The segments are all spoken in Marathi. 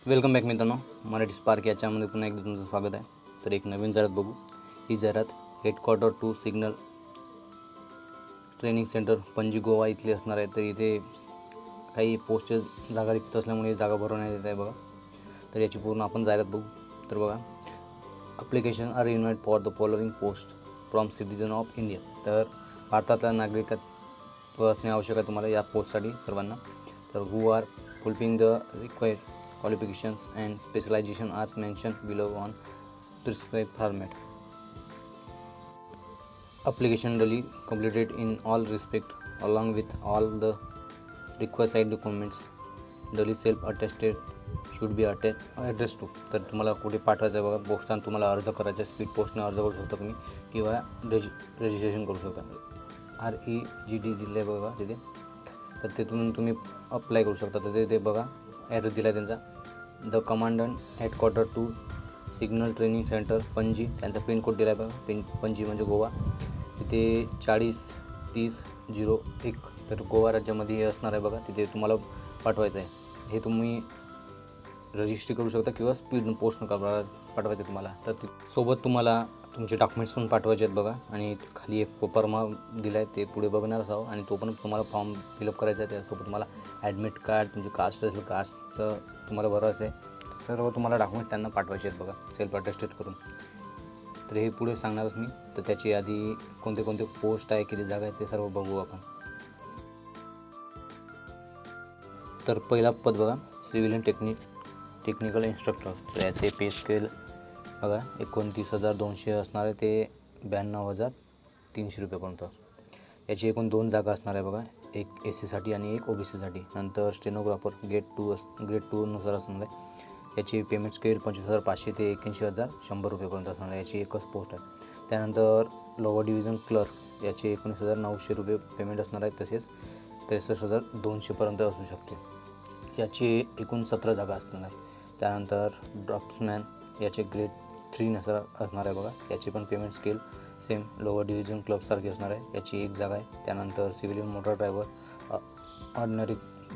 वेलकम बॅक मित्रांनो, मराठी स्पार्क याच्यामध्ये पुन्हा एकदा तुमचं स्वागत आहे. तर एक नवीन जाहिरात बघू. ही जाहिरात headquarter two signal training centre Panaji Goa इथली असणार आहे. तर इथे काही पोस्टचे जागा रिक्त असल्यामुळे जागा भरवण्यात येत आहे बघा. तर याची पूर्ण आपण जाहिरात बघू. तर बघा, application are invite for the following post from citizen of India. तर भारतातल्या नागरिकत्व असणे आवश्यक आहे तुम्हाला या पोस्टसाठी सर्वांना. तर who are fulfilling the required qualifications and specialization are mentioned below on prescribed format. Application duly completed in all respect along with all the requisite documents. Duly self-attested should be addressed to. तर तुम्हाला कुठे पाठवायचं आहे बघा, पोस्टाने तुम्हाला अर्ज करायचा आहे. स्पीड पोस्टने अर्ज करू शकता तुम्ही किंवा रजिस्ट्रेशन करू शकता. REGD दिले बघा तिथे. तर तिथून तुम्ही अप्लाय करू शकता. तर ते बघा ॲड्रेस दिला आहे त्यांचा. The commandant headquarter two signal training centre Panaji. त्यांचा पिनकोड दिला आहे बघा. पणजी म्हणजे गोवा. तिथे 403001. तर गोवा राज्यामध्ये हे असणार आहे बघा. तिथे तुम्हाला पाठवायचं आहे. हे तुम्ही रजिस्ट्री करू शकता किंवा स्पीड पोस्टनं पाठवायचं आहे तुम्हाला. तर सोबत तुम्हाला तुमचे डॉक्युमेंट्स पण पाठवायचे आहेत बघा. आणि खाली एक फॉर्मा दिला आहे, ते पुढे बघणार असावं. आणि तो पण तुम्हाला फॉर्म फिलअप करायचा आहे. त्यासोबत तुम्हाला ॲडमिट कार्ड, तुमची कास्ट असेल कास्टचं तुम्हाला भरायचं आहे. सर्व तुम्हाला डॉक्युमेंट त्यांना पाठवायचे आहेत बघा, सेल्फ अटेस्टेड करून. तर हे पुढे सांगणारच मी. तर त्याची आधी कोणते कोणते पोस्ट आहे, किती जागा आहे ते सर्व बघू आपण. तर पहिला पद बघा, सिव्हिलियन टेक्निकल इन्स्ट्रक्टर. तर याचे पे स्केल बघा 29,200 असणार आहे ते 92,300 रुपयेपर्यंत. याची एकूण 2 जागा असणार आहे बघा, एक SC आणि एक OBCसाठी. नंतर स्टेनोग्राफर ग्रेड 2 नुसार असणार आहे. याची पेमेंट स्केल 25,500 ते 81,100 रुपयेपर्यंत असणार आहे. याची एकच पोस्ट आहे. त्यानंतर लोअर डिव्हिजन क्लर्क, याचे 19,900 रुपये पेमेंट असणार आहे. तसेच 63,200पर्यंत असू शकते. याची एकूण 17 जागा असणार आहे. त्यानंतर ड्राफ्ट्समॅन, याचे ग्रेड 3 नुसार असणार आहे बघा. याची पण payment scale same lower division क्लर्कसारखी असणार आहे. याची एक जागा आहे. त्यानंतर civilian motor driver ordinary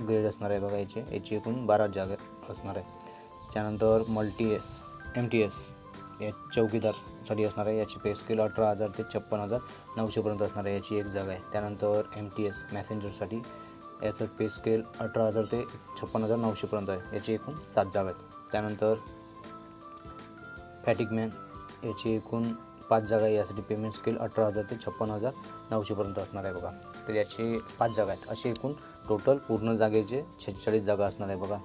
grade असणार आहे बघा. याची एकूण 12 जागा असणार आहे. त्यानंतर MTS या चौकीदारसाठी असणार आहे. याची पे स्केल 18,000 ते 56,900पर्यंत असणार आहे. याची एक जागा आहे. त्यानंतर MTS मॅसेंजरसाठी याचं पे स्केल 18,000 ते 56,900पर्यंत आहे. याची एकूण 7 जागा आहेत. त्यानंतर फॅटिकमॅन, याची एकूण 5 जागा आहे. यासाठी पेमेंट स्केल 18,000 ते 56,900पर्यंत असणार आहे बघा. तर याची 5 जागा आहेत. असे एकूण टोटल पूर्ण जागेचे 46 जागा असणार आहे बघा.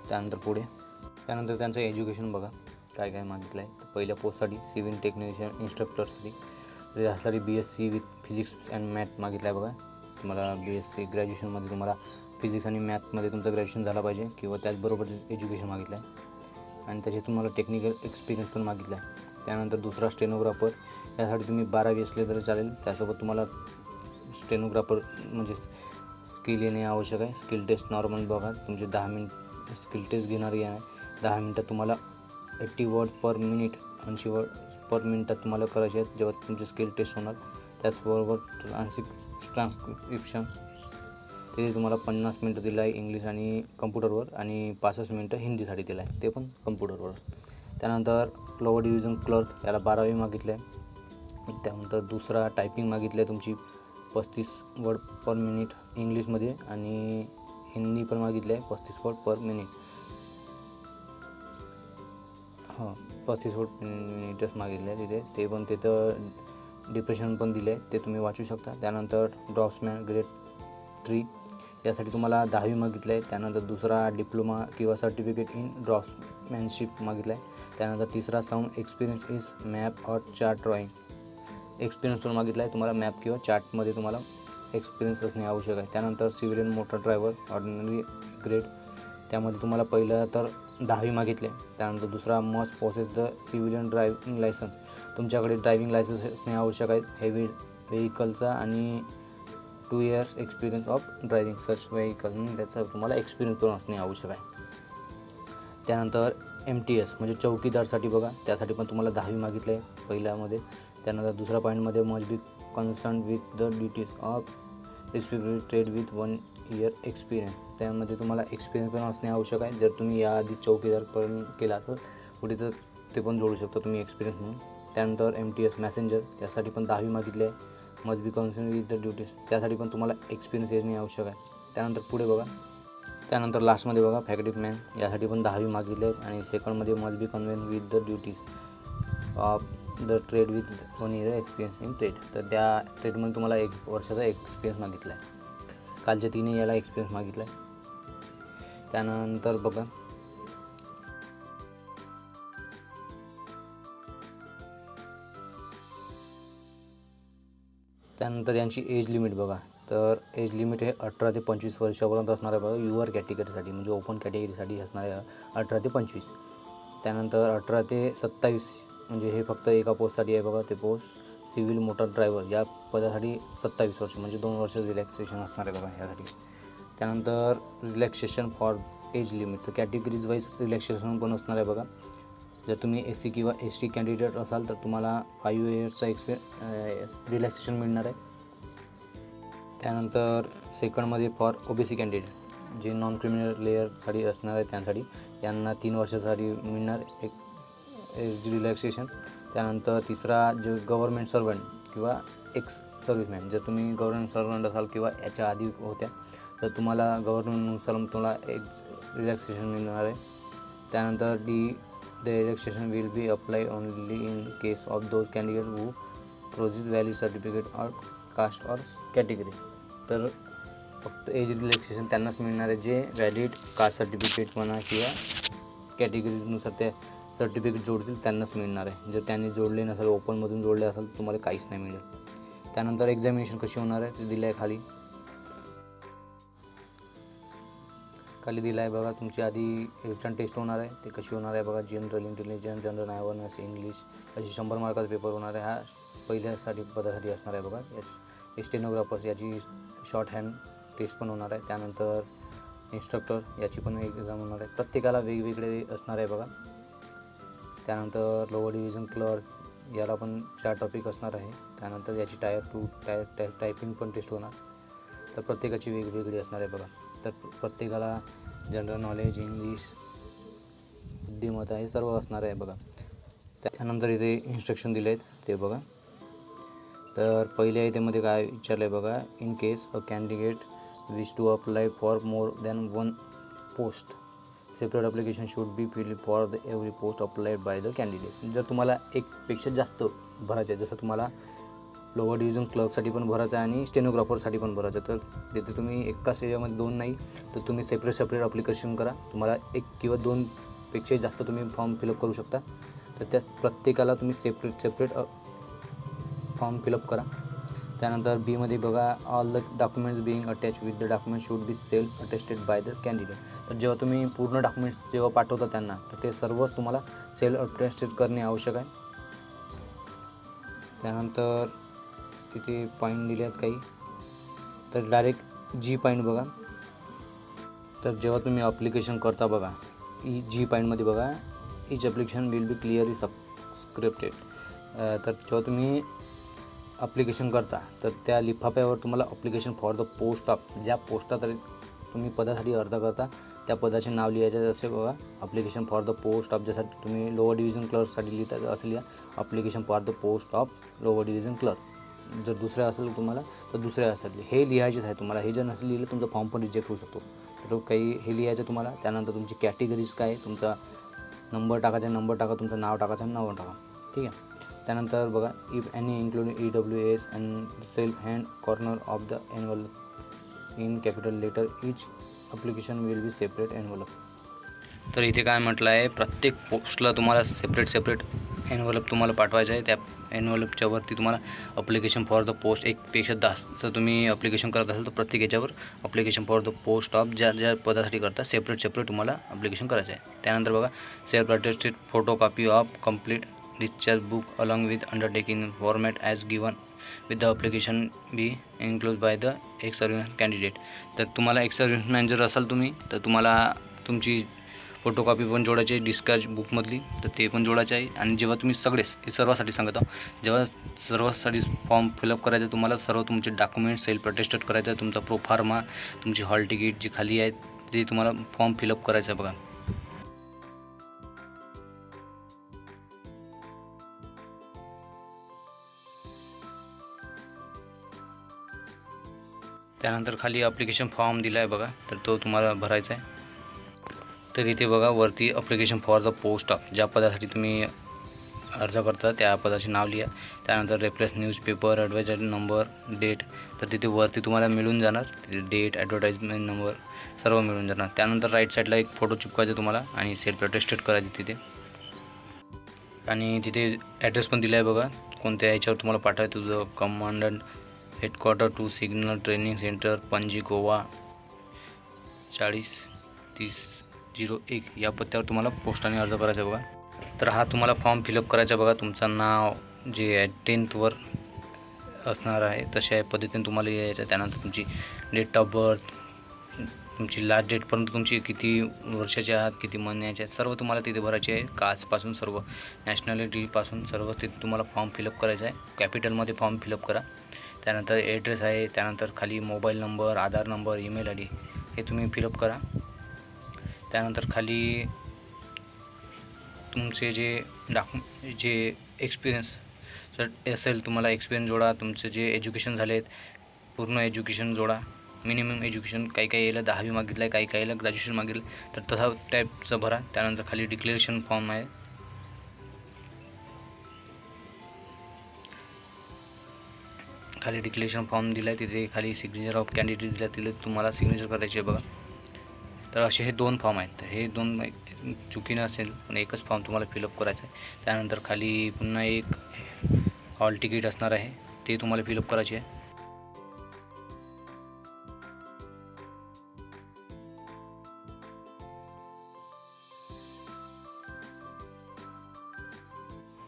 त्यानंतर त्यांचं एज्युकेशन बघा काय काय मागितलं आहे. तर पहिल्या पोस्टसाठी सिव्हिल टेक्निशियन इन्स्ट्रक्टरसाठी त्यासाठी BSc with physics and math मागितलं आहे बघा. तुम्हाला BSc ग्रॅज्युएशनमध्ये तुम्हाला फिजिक्स आणि मॅथमध्ये तुमचं ग्रॅज्युएशन झालं पाहिजे किंवा त्याचबरोबर एज्युकेशन मागितलं आहे. आणि त्याचे तुम्हाला टेक्निकल एक्सपिरियन्स पण मागितला आहे. त्यानंतर दुसरा स्टेनोग्राफर, यासाठी तुम्ही 12वी असले तरी चालेल. त्यासोबत तुम्हाला स्टेनोग्राफर म्हणजे स्किल येणे आवश्यक आहे. स्किल टेस्ट नॉर्मल बघा. तुमचे 10 मिनिट स्किल टेस्ट घेणारी आहे. 10 मिनिटात तुम्हाला 80 वर्ड पर मिनिट 80 वर्ड पर मिनिटात तुम्हाला करायचे आहेत जेव्हा तुमची स्किल टेस्ट होणार. त्याचबरोबर ट्रान्स्क्रिप्शन ते तुम्हाला 50 मिनटं दिलं आहे इंग्लिश आणि कम्प्युटरवर, आणि 65 मिनटं हिंदीसाठी दिलं आहे, ते पण कम्प्युटरवर. त्यानंतर लोअर डिव्हिजन क्लर्क, याला 12वी मागितलं आहे. त्यानंतर दुसरा टायपिंग मागितलं आहे तुमची 35 वर्ड पर मिनिट इंग्लिशमध्ये, आणि हिंदी पण मागितलं आहे 35 वर्ड पर मिनिट. 35 वर्ड मिनिटच मागितले आहे तिथे. ते पण तिथं डिप्रेशन पण दिले आहे, ते तुम्ही वाचू शकता. त्यानंतर ड्राफ्ट्समॅन ग्रेड 3, यासाठी तुम्हाला 10वी मागितलं आहे. त्यानंतर दुसरा डिप्लोमा किंवा सर्टिफिकेट इन ड्राफ्ट्समॅनशिप मागितलं आहे. त्यानंतर तिसरा साऊंड एक्सपिरियन्स इज मॅप और चार्ट ड्रॉईंग एक्सपिरियन्स पण मागितला आहे. तुम्हाला मॅप किंवा चार्टमध्ये तुम्हाला एक्सपिरियन्स असणे आवश्यक आहे. त्यानंतर civilian motor driver ordinary grade, त्यामध्ये तुम्हाला पहिलं तर 10वी मागितले. त्यानंतर दुसरा must possess the civilian driving licence, तुमच्याकडे ड्रायव्हिंग लायसन्स असणे आवश्यक आहे हेवी व्हेकलचा, आणि 2 years experience of driving such vehicle, त्याचा तुम्हाला एक्सपिरियन्स पण असणे आवश्यक आहे. त्यानंतर MTS म्हणजे चौकीदारसाठी बघा, त्यासाठी पण तुम्हाला 10वी मागितलं आहे पहिल्यामध्ये. त्यानंतर दुसऱ्या पॉईंटमध्ये must be concern with the duties of respective trade with 1 year experience, त्यामध्ये तुम्हाला एक्सपिरियन्स पण असणे आवश्यक आहे. जर तुम्ही याआधी चौकीदार पण केला असेल कुठे तर ते पण जोडू शकता तुम्ही एक्सपिरियन्स म्हणून. त्यानंतर MTS मॅसेंजर, त्यासाठी पण 10वी मागितली आहे. Must be concern with the duties, त्यासाठी पण तुम्हाला एक्सपिरियन्स येणे आवश्यक आहे. त्यानंतर पुढे बघा, त्यानंतर लास्टमध्ये बघा फॅक्टरी मॅन, यासाठी पण 10वी मागितले आहेत. आणि सेकंडमध्ये मस्ट बी कन्व्हेन with the duties of the trade with 1 year experience in trade, तर त्या ट्रेडमध्ये तुम्हाला 1 वर्षाचा एक्सपिरियन्स मागितला आहे. कालच्या 3 याला एक्सपिरियन्स मागितला आहे. त्यानंतर बघा, त्यानंतर यांची एज लिमिट बघा, तर एज लिमिट हे 18 ते 25 वर्षापर्यंत असणार आहे बघा. युअर कॅटेगरीसाठी म्हणजे ओपन कॅटेगरीसाठी असणार आहे 18 ते 25. त्यानंतर 18 ते 27 म्हणजे हे फक्त एका पोस्टसाठी आहे बघा. ते पोस्ट सिव्हिल मोटर ड्रायव्हर या पदासाठी 27 वर्ष म्हणजे 2 वर्ष रिलॅक्सेशन असणार आहे बघा यासाठी. त्यानंतर रिलॅक्सेशन फॉर एज लिमिट, तर कॅटेगरीज वाईज रिलॅक्सेशन पण असणार आहे बघा. जर तुम्ही SC किंवा ST कॅन्डिडेट असाल तर तुम्हाला 5 yearsचा रिलॅक्सेशन मिळणार आहे. त्यानंतर सेकंडमध्ये फॉर OBC कॅन्डिडेट जे नॉन क्रिमिनल लेअरसाठी असणार आहे त्यांसाठी यांना 3 वर्षासाठी मिळणार एक एज रिलॅक्सेशन. त्यानंतर तिसरा जो गव्हर्नमेंट सर्वंट किंवा एक्स सर्व्हिसमॅन, जर तुम्ही गव्हर्नमेंट सर्वंट असाल किंवा याच्या आधी होत्या तर तुम्हाला गव्हर्नमेंटनुसार तुम्हाला एक रिलॅक्सेशन मिळणार आहे. त्यानंतर the relaxation will be apply only in case of those candidate who project valid certificate or caste or category, तर फक्त एज रिलॅक्सेशन त्यांनाच मिळणार आहे जे व्हॅलिड कास्ट सर्टिफिकेट म्हणा किंवा कॅटेगरीनुसार ते सर्टिफिकेट जोडतील त्यांनाच मिळणार आहे. जर त्यांनी जोडले नसेल, ओपनमधून जोडले असेल तर तुम्हाला काहीच नाही मिळेल. त्यानंतर एक्झामिनेशन कशी होणार आहे ते दिलं आहे खाली दिलं आहे बघा. तुमची आधी रिटन टेस्ट होणार आहे, ते कशी होणार आहे बघा. General intelligence, general awareness, English अशी 100 मार्काचा पेपर होणार आहे. हा पहिल्यासाठी पदासाठी असणार आहे बघा. स्टेनोग्राफर्स याची शॉर्ट हँड टेस्ट पण होणार आहे. त्यानंतर इन्स्ट्रक्टर याची पण एक्झाम होणार आहे. प्रत्येकाला वेगवेगळे असणार आहे बघा. त्यानंतर लोअर डिव्हिजन क्लर्क याला पण 4 टॉपिक असणार आहे. त्यानंतर याची टायर 2 टायपिंग पण टेस्ट होणार, तर प्रत्येकाची वेगवेगळी असणार आहे बघा. तर प्रत्येकाला जनरल नॉलेज, इंग्लिश, बुद्धिमत्ता हे सर्व असणार आहे बघा. त्यानंतर इथे इन्स्ट्रक्शन दिले आहेत ते बघा. तर पहिल्या याच्यामध्ये काय विचारलं आहे बघा, in case a candidate wish to apply for more than 1 post separate application should be fill for the every post applied by the candidate. जर तुम्हाला एकपेक्षा जास्त भरायचं आहे, जसं तुम्हाला लोअर डिव्हिजन क्लर्कसाठी पण भरायचं आहे आणि स्टेनोग्राफरसाठी पण भरायचं आहे, तर तिथे तुम्ही एकाच एरियामध्ये 2 नाही तर तुम्ही सेपरेट ॲप्लिकेशन करा. तुम्हाला 1 किंवा 2 पेक्षा जास्त तुम्ही फॉर्म फिलअप करू शकता. तर त्या प्रत्येकाला तुम्ही सेपरेट फॉर्म फिलअप करा. त्यानंतर बीमध्ये बघा, all the documents being attach with the document should be self attested bye the candidate. तर जेव्हा तुम्ही पूर्ण डॉक्युमेंट्स जेव्हा पाठवता त्यांना तर ते सर्वच तुम्हाला सेल्फ अटेस्टेड करणे आवश्यक आहे. त्यानंतर तिथे पॉईंट दिले आहेत काही, तर डायरेक्ट G पॉईंट बघा. तर जेव्हा तुम्ही ॲप्लिकेशन करता बघा, G पॉईंटमध्ये बघा, इच application will B clearly subscripted. तर जेव्हा तुम्ही ॲप्लिकेशन करता तर त्या लिफाफ्यावर तुम्हाला application for the post of, ज्या पोस्टात तुम्ही पदासाठी अर्ज करता त्या पदाचे नाव लिहायचं असे बघा. Application for the post of, ज्यासाठी तुम्ही लोअर डिव्हिजन क्लर्कसाठी लिहिता असं लिहा, application for the post of lower division clerk. जर दुसऱ्या असेल तुम्हाला तर दुसऱ्या असेल हे लिहायचेच आहे तुम्हाला. हे जर नसेल लिहिलं तुमचा फॉर्म पण रिजेक्ट होऊ शकतो. तर काही हे लिहायचं तुम्हाला. त्यानंतर तुमची कॅटेगरीज काय, तुमचा नंबर टाकायचा, नंबर टाका, तुमचं नाव टाकायचं, नाव टाका, ठीक आहे. त्यानंतर बघा, if any including EWS and self hand corner of the envelope in capital letter each application will be separate envelope. तर इथे काय म्हटलं आहे, प्रत्येक पोस्टला तुम्हाला सेपरेट एनव्हलप तुम्हाला पाठवायचं आहे. त्या एनव्हलपच्या वरती तुम्हाला ॲप्लिकेशन फॉर द पोस्ट, एकपेक्षा जास्त तुम्ही ॲप्लिकेशन करत असाल तर प्रत्येक याच्यावर application for the post of ज्या पदासाठी करता सेपरेट तुम्हाला ॲप्लिकेशन करायचं आहे. त्यानंतर बघा, self attested photo copy of complete discharge book along with undertaking format as given with the application be include by the ex service candidate. तर तुम्हाला एक्स सर्व्हिसमॅन जर असाल तुम्ही तर तुम्हाला तुमची फोटोकॉपी पण जोडायची आहे डिस्चार्ज बुकमधली, तर ते पण जोडायचं आहे. आणि जेव्हा तुम्ही हे सर्वासाठी सांगत आहो, जेव्हा सर्वासाठी फॉर्म फिलअप करायचं तुम्हाला सर्व तुमचे डॉक्युमेंट्स सेल्फ अटेस्टेड करायचं आहे. तुमचा प्रोफार्मा, तुमची हॉल तिकीट जी खाली आहेत ते तुम्हाला फॉर्म फिलअप करायचं आहे बघा. त्यानंतर खाली ॲप्लिकेशन फॉर्म दिला आहे बघा, तर तो तुम्हाला भरायचा आहे. तर इथे बघा वरती application for the post of, ज्या पदासाठी तुम्ही अर्ज करता त्या पदाचे नाव लिहा. त्यानंतर reference newspaper, adviser number, date, तर तिथे वरती तुम्हाला मिळून जाणार डेट, ॲडव्हर्टाइजमेंट नंबर सर्व मिळून जाणार. त्यानंतर राईट साईडला एक फोटो चिपकायचा तुम्हाला आणि सेल्फ अटेस्टेड करायचे तिथे. आणि तिथे ॲड्रेस पण दिला आहे बघा, कोणत्या ह्याच्यावर तुम्हाला पाठवायचं. तुझं commandant headquarter two signal training centre, Panaji, Goa 403001 या पत्त्यावर तुम्हाला पोस्टाने अर्ज करायचा आहे बघा. तर हा तुम्हाला फॉर्म फिलअप करायचा बघा. तुमचं नाव जे आहे 10th असणार आहे तशा पद्धतीने तुम्हाला यायचं. त्यानंतर तुमची डेट ऑफ बर्थ, तुमची लास्ट डेटपर्यंत तुमची किती वर्षाचे आहात, किती महिन्याचे आहेत, सर्व तुम्हाला तिथे भरायचे आहे. कास्टपासून सर्व, नॅशनॅलिटीपासून सर्व तिथे तुम्हाला फॉर्म फिलअप करायचा आहे. कॅपिटलमध्ये फॉर्म फिलअप करा. त्यानंतर ॲड्रेस आहे, त्यानंतर खाली mobile number, Aadhaar number, email I D हे तुम्ही फिलअप करा. त्यानंतर खाली तुमचे जे एक्सपिरियन्स जर असेल तुम्हाला एक्सपिरियन्स जोडा. तुमचे जे एज्युकेशन झाले आहेत पूर्ण एज्युकेशन जोडा. मिनिमम एज्युकेशन काही यायला 10वी मागितलं आहे, काही यायला ग्रॅज्युएशन मागितलं, तर तसा टाईपचं भरा. त्यानंतर खाली डिक्लेरेशन फॉर्म आहे, खाली डिक्लेरेशन फॉर्म दिला आहे. तिथे खाली सिग्नेचर ऑफ कॅन्डिडेट दिला, तिथे तुम्हाला सिग्नेचर करायचे आहे बघा. तर असे हे 2 फॉर्म आहेत. तर हे 2 चुकीनं असेल पण एकच फॉर्म तुम्हाला फिलअप करायचा आहे. त्यानंतर खाली पुन्हा एक हॉल तिकीट असणार आहे, ते तुम्हाला फिलअप करायचे आहे.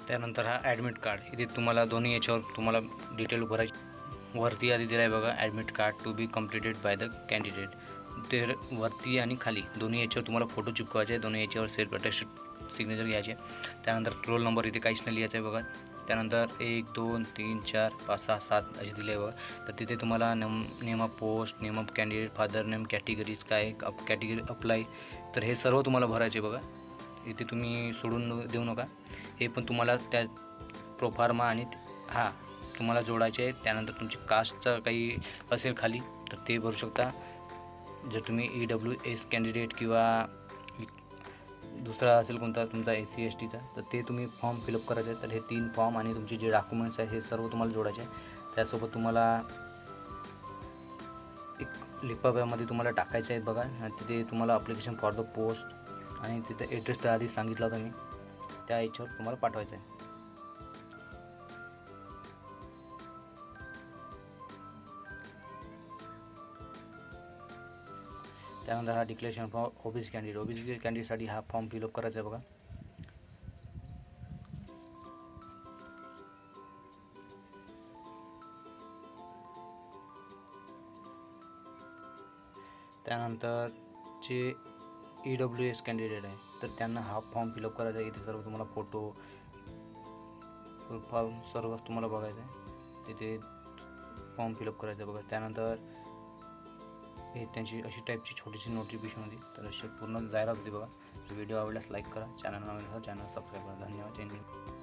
त्यानंतर हा ॲडमिट कार्ड, इथे तुम्हाला दोन्ही याच्यावर तुम्हाला डिटेल भरायची. वरती आधी दिला आहे बघा admit card to be completed by the candidate. ते वरती आणि खाली दोन्ही याच्यावर तुम्हाला फोटो चिपकवायचे आहे. दोन्ही याच्यावर सेल्फ अटेस्टेड सिग्नेचर घ्यायचे. त्यानंतर रोल नंबर इथे काहीच नाही लिहायचं आहे बघा. त्यानंतर 1 2 3 4 5 6 7 असे दिले आहे बघा. तर तिथे तुम्हाला name of post, name of candidate, father name, categories काय, कॅटेगरी अप्लाय, तर हे सर्व तुम्हाला भरायचे बघा. इथे तुम्ही सोडून देऊ नका. हे पण तुम्हाला त्या प्रोफार्मा आणि तुम्हाला जोडायचे आहे. त्यानंतर तुमची कास्टचं काही असेल खाली तर ते भरू शकता. जर तुम्ही EWS कॅन्डिडेट किंवा दुसरा असेल कोणता तुमचा SC STचा तर ते तुम्ही फॉर्म फिलअप करायचे आहे. तर हे 3 फॉर्म आणि तुमचे जे डॉक्युमेंट्स आहे हे सर्व तुम्हाला जोडायचे आहे. त्यासोबत तुम्हाला एक लिफाफ्यामध्ये तुम्हाला टाकायचं आहे बघा. तिथे तुम्हाला ॲप्लिकेशन फॉर द पोस्ट आणि तिथे ॲड्रेस तर आधी सांगितला होता मी, त्या याच्यावर तुम्हाला पाठवायचं आहे. त्यानंतर हा डिक्लेरेशन फॉर OBC कॅन्डिडेटसाठी हा फॉर्म फिलअप करायचा आहे बघा. त्यानंतर जे EWS कॅन्डिडेट आहे तर त्यांना हा फॉर्म फिलअप करायचा आहे. इथे सर्व तुम्हाला फोटो फॉर्म सर्व तुम्हाला बघायचं आहे. तिथे फॉर्म फिलअप करायचं आहे बघा. त्यानंतर हे त्यांची अशी टाईपची छोटीशी नोटिफिकेशन होती. तर अशी पूर्ण जाहिरात होती बघा. व्हिडिओ आवडल्यास लाईक करा, चॅनल नवीन असेल चॅनल सबस्क्राईब करा. धन्यवाद. जय हिंद.